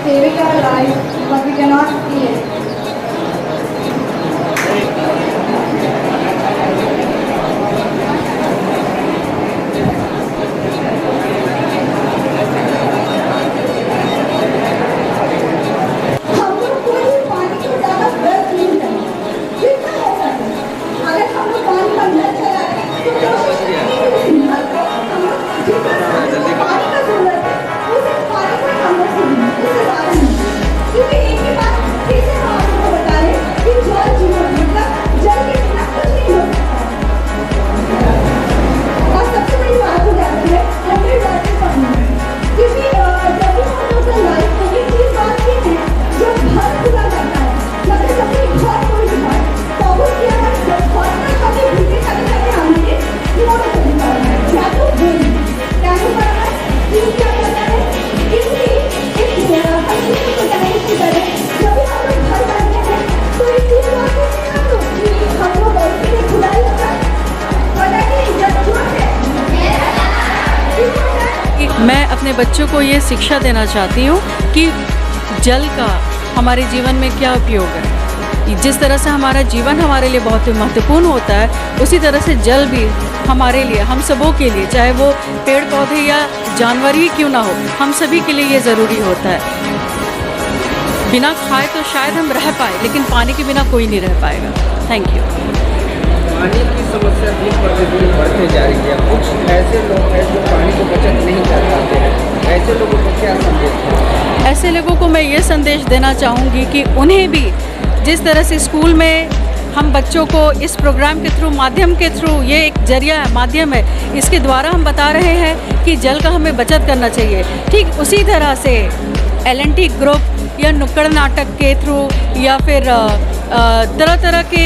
saving our lives, but we cannot see it. हम लोग कोई भी पानी को ज़्यादा व्यर्थ नहीं करें, जितना हो सके। अगर हम लोग पानी का व्यर्थ कराएं, तो कोशिश करेंगे कि हम लोग जितना पानी का जरूरत है, उस पानी को हम लोग से लें, उससे ज़्यादा नहीं। क्योंकि एक ही बात फिर से हम आपको बता रहे हैं कि जल जीवन, मतलब जल के बिना कुछ नहीं हो सकता। और सबसे बड़ी बात हो जाती है 100 वाटर पानी में, क्योंकि जब भी हम लोग का लाइफ में एक चीज़ बात ये है, जब घर पूरा करता है, मतलब जब भी घर कोई भी है, तो वो क्या है, जब घर में कभी भीगे करके आएंगे, क्यों नहीं करना है, या तो बोल, क्या नहीं करना है, क्यों क्या करना है, इसलिए एक अच्छी चीज़ को जाने की तरह, जब भी हम लोग घर बनते हैं, तो एक चीज़ बात है कि हम लोग ऐसे ही खुदाई होता है, पता नहीं जब क्यों है, मैं अपने बच्चों को ये शिक्षा देना चाहती हूँ कि जल का हमारे जीवन में क्या उपयोग है। जिस तरह से हमारा जीवन हमारे लिए बहुत ही महत्वपूर्ण होता है, उसी तरह से जल भी हमारे लिए, हम सबों के लिए, चाहे वो पेड़ पौधे या जानवर ही क्यों ना हो, हम सभी के लिए ये ज़रूरी होता है। बिना खाए तो शायद हम रह पाए, लेकिन पानी के बिना कोई नहीं रह पाएगा। Thank you. पानी की समस्या दिन प्रतिदिन बढ़ते जा रही है। कुछ ऐसे लोग हैं जो पानी को बचत नहीं कर पाते हैं, ऐसे लोगों को क्या संदेश है? ऐसे लोगों को मैं ये संदेश देना चाहूँगी कि उन्हें भी जिस तरह से स्कूल में हम बच्चों को इस प्रोग्राम के थ्रू, माध्यम के थ्रू, ये एक जरिया है, माध्यम है, इसके द्वारा हम बता रहे हैं कि जल का हमें बचत करना चाहिए। ठीक उसी तरह से LNT ग्रुप या नुक्कड़ नाटक के थ्रू या फिर तरह तरह के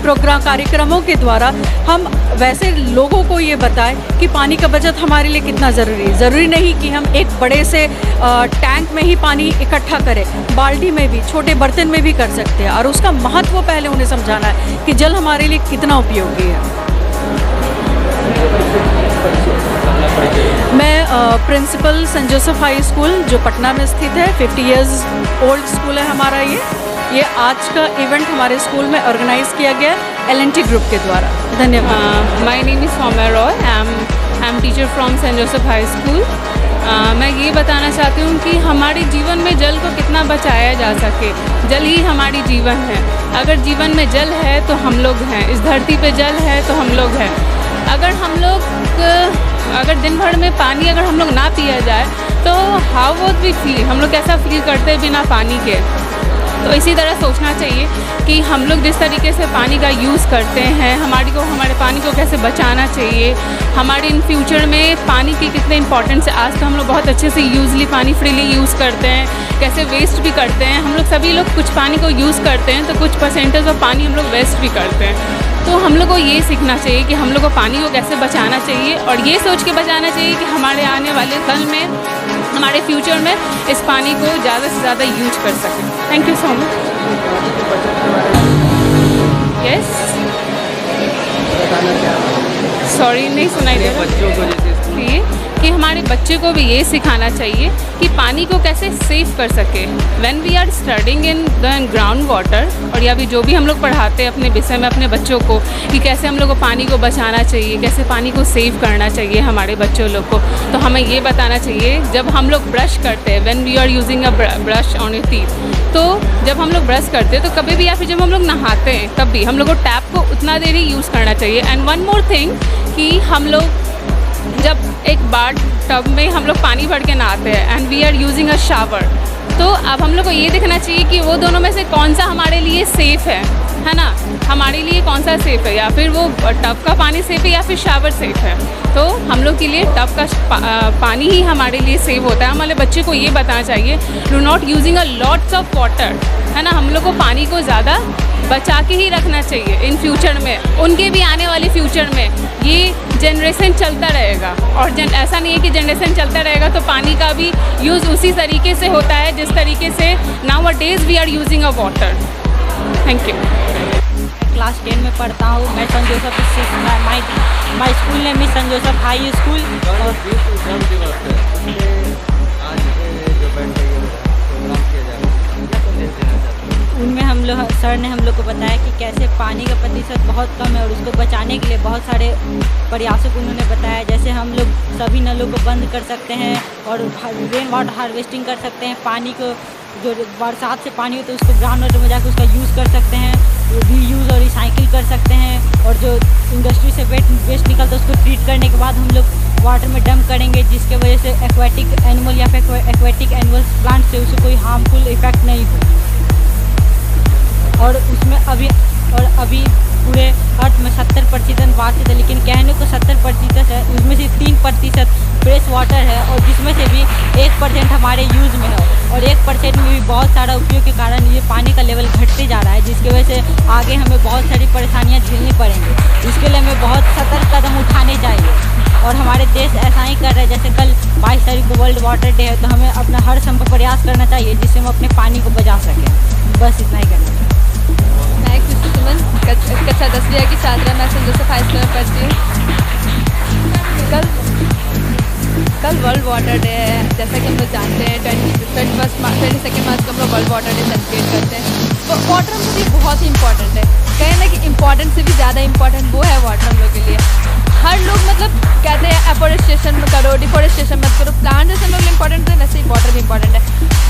प्रोग्राम कार्यक्रमों के द्वारा हम वैसे लोगों को ये बताएं कि पानी का बचत हमारे लिए कितना ज़रूरी है। ज़रूरी नहीं कि हम एक बड़े से टैंक में ही पानी इकट्ठा करें, बाल्टी में भी, छोटे बर्तन में भी कर सकते हैं, और उसका महत्व पहले उन्हें समझाना है कि जल हमारे लिए कितना उपयोगी है। मैं principal St Joseph high School जो पटना में स्थित है, 50 इयर्स ओल्ड स्कूल है हमारा। ये आज का इवेंट हमारे स्कूल में ऑर्गेनाइज किया गया LNT ग्रुप के द्वारा। धन्यवाद। My name is Saumya Roy, I am teacher from St Joseph high School. मैं ये बताना चाहती हूँ कि हमारे जीवन में जल को कितना बचाया जा सके। जल ही हमारी जीवन है। अगर जीवन में जल है तो हम लोग हैं, इस धरती पे जल है तो हम लोग हैं। अगर दिन भर में पानी अगर हम लोग ना पिया जाए तो हाउ वुड वी फील, हम लोग कैसा फील करते हैं बिना पानी के। तो इसी तरह सोचना चाहिए कि हम लोग जिस तरीके से पानी का यूज़ करते हैं, हमारे पानी को कैसे बचाना चाहिए। हमारे इन फ्यूचर में पानी की कितने इंपॉर्टेंस है। आज तो हम लोग बहुत अच्छे से यूजली पानी फ्रीली यूज़ करते हैं, कैसे वेस्ट भी करते हैं। हम लोग सभी लोग कुछ पानी को यूज़ करते हैं तो कुछ परसेंटेज ऑफ पानी हम लोग वेस्ट भी करते हैं। तो हम लोग को ये सीखना चाहिए कि हम लोग को पानी को कैसे बचाना चाहिए, और ये सोच के बचाना चाहिए कि हमारे आने वाले कल में, हमारे फ्यूचर में इस पानी को ज़्यादा से ज़्यादा यूज कर सकें। Thank you so much. Yes, sorry नहीं सुनाई दे बच्चों को जैसे कि हमारे बच्चे को भी ये सिखाना चाहिए कि पानी को कैसे सेव कर सके। When we are studying in the ground water, और या भी जो भी हम लोग पढ़ाते हैं अपने विषय में अपने बच्चों को कि कैसे हम लोग को पानी को बचाना चाहिए, कैसे पानी को सेव करना चाहिए हमारे बच्चों लोग को, तो हमें ये बताना चाहिए जब हम लोग ब्रश करते हैं, when we are using a brush on your teeth, तो जब हम लोग ब्रश करते हैं तो कभी भी या फिर जब हम लोग नहाते हैं तब भी हम लोग को टैप को उतना देर ही यूज़ करना चाहिए। एंड वन मोर थिंग कि हम लोग जब एक बार टब में हम लोग पानी भर के नहाते हैं and we are using a shower, तो अब हम लोग को ये देखना चाहिए कि वो दोनों में से कौन सा हमारे लिए सेफ़ है ना, हमारे लिए कौन सा सेफ़ है, या फिर वो टब का पानी सेफ़ है या फिर शावर सेफ़ है। तो हम लोग के लिए टब का पानी ही हमारे लिए सेव होता है। हमारे बच्चे को ये बताना चाहिए, do not using a lots of water, है ना। हम लोग को पानी को ज़्यादा बचा के ही रखना चाहिए इन फ्यूचर में, उनके भी आने वाले फ्यूचर में ये जनरेशन चलता रहेगा। और ऐसा नहीं है कि जनरेशन चलता रहेगा तो पानी का भी यूज़ उसी तरीके से होता है जिस तरीके से nowadays we are using a water. Thank you. Class 10 में पढ़ता हूँ। मैं Saint Joseph my school name is Saint Joseph high school. Sir ने हम लोग को बताया कि कैसे पानी का प्रतिशत बहुत कम है और उसको बचाने के लिए बहुत सारे प्रयासों को उन्होंने बताया। जैसे हम लोग सभी नलों को बंद कर सकते हैं और रेन वाटर हार्वेस्टिंग कर सकते हैं। पानी को जो बरसात से पानी होता है उसको ग्राउंड वाटर में जाकर उसका यूज़ कर सकते हैं, रीयूज़ और रिसाइकिल कर सकते हैं। और जो इंडस्ट्री से वेस्ट निकलता है उसको ट्रीट करने के बाद हम लोग वाटर में डंप करेंगे, जिसके वजह से एक्वेटिक एनिमल या फिर एक्वेटिक एनिमल्स प्लांट से उसे कोई हार्मफुल इफेक्ट नहीं हो। और उसमें अभी पूरे अर्थ में 70% वाटर है, लेकिन कहने को 70% है, उसमें से 3% फ्रेश वाटर है और जिसमें से भी 1% हमारे यूज़ में है और 1% में भी बहुत सारा उपयोग के कारण ये पानी का लेवल घटते जा रहा है, जिसकी वजह से आगे हमें बहुत सारी परेशानियाँ झेलनी पड़ेंगी। इसके लिए हमें बहुत सतर्क कदम उठाने चाहिए और हमारे देश ऐसा ही कर रहे हैं। जैसे कल 22 तारीख को वर्ल्ड वाटर डे है, तो हमें अपना हर संभव प्रयास करना चाहिए जिससे हम अपने पानी को बचा सकें। बस इतना ही करना चाहिए। मैं खुशी सुमन कक्षा 10वीं की छात्रा, मैं सेंट जोसेफ हाई स्कूल में पढ़ती हूँ। कल वर्ल्ड वाटर डे है, जैसा कि हम लोग जानते हैं 22 मार्च को हम लोग वर्ल्ड वाटर डे सेलिब्रेट करते हैं। तो वाटर हम लोग लिए बहुत ही इंपॉर्टेंट है, कहें ना कि इम्पॉर्टेंट से भी ज़्यादा इम्पॉर्टेंट वो है वाटर हम लोग के लिए। हर लोग मतलब कहते हैं एफोरेस्टेशन में करो, डिफोरेस्टेशन मत करो, प्लांट जैसे हम लोग इंपॉर्टेंट है वैसे ही वाटर भी इंपॉर्टेंट है।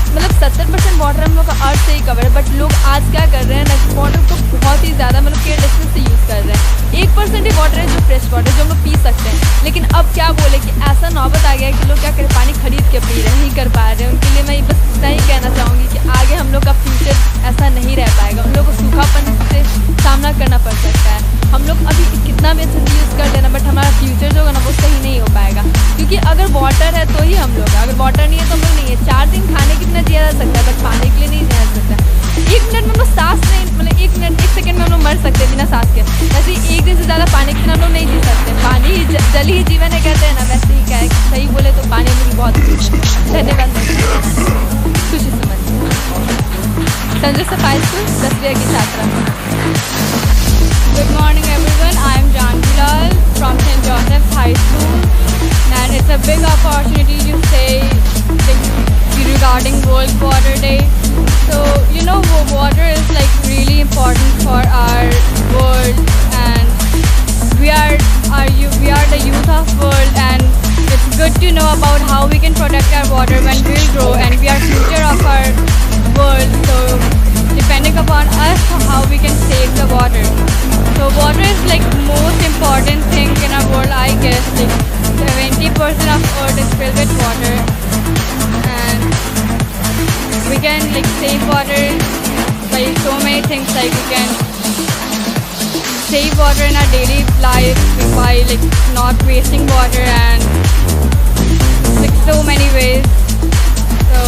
मतलब 70% वाटर हम लोग का अर्थ से ही कवर है, बट लोग आज क्या कर रहे हैं ना, वाटर को बहुत ही ज़्यादा मतलब केयरलेसनेस से यूज़ कर रहे हैं। 1% ही वाटर है जो फ्रेश वाटर जो हम लोग पी सकते हैं, लेकिन अब क्या बोले कि ऐसा नौबत आ गया है कि लोग क्या करें, पानी खरीद के पी रहे नहीं कर पा रहे हैं। उनके लिए मैं बस इतना ही कहना चाहूँगी कि आगे हम लोग का फ्यूचर ऐसा नहीं रह पाएगा, हम लोग को सूखापन से सामना करना पड़ सकता है। हम लोग अभी कितना भी अच्छा यूज़ कर लेना, बट हमारा फ्यूचर जो होगा ना वो सही नहीं हो पाएगा, क्योंकि अगर वाटर है तो ही हम लोग है, अगर वाटर नहीं है तो हम लोग नहीं है। 4 दिन खाने के बिना जिया जा सकता है, बट पानी के लिए नहीं जिया जा सकता। 1 मिनट में हम लोग सांस नहीं, मतलब 1 सेकंड में हम लोग मर सकते हैं बिना सांस के, वैसे ही 1 दिन से ज़्यादा पानी के बिना हम लोग नहीं जी सकते। पानी ही जल ही जीवन है कहते हैं ना, वैसे ही क्या है, सही बोले तो पानी में भी बहुत धन्यवाद। खुशी सुमन, सेंट जोसेफ हाई स्कूल 10वीं की छात्रा। Good morning everyone, I am Janvi Lal from St. Joseph's High School, and it's a big opportunity to say regarding World Water Day. So you know water is like really important for our world, and we are the youth of world, and it's good to know about how we can protect our water when we'll grow, and we are future of our world. So depending upon us how we can save the water. So water is like most important thing in our world, I guess. Like 70% of earth is filled with water, and we can like save water by so many things. Like we can save water in our daily life by like not wasting water, and like so many ways. So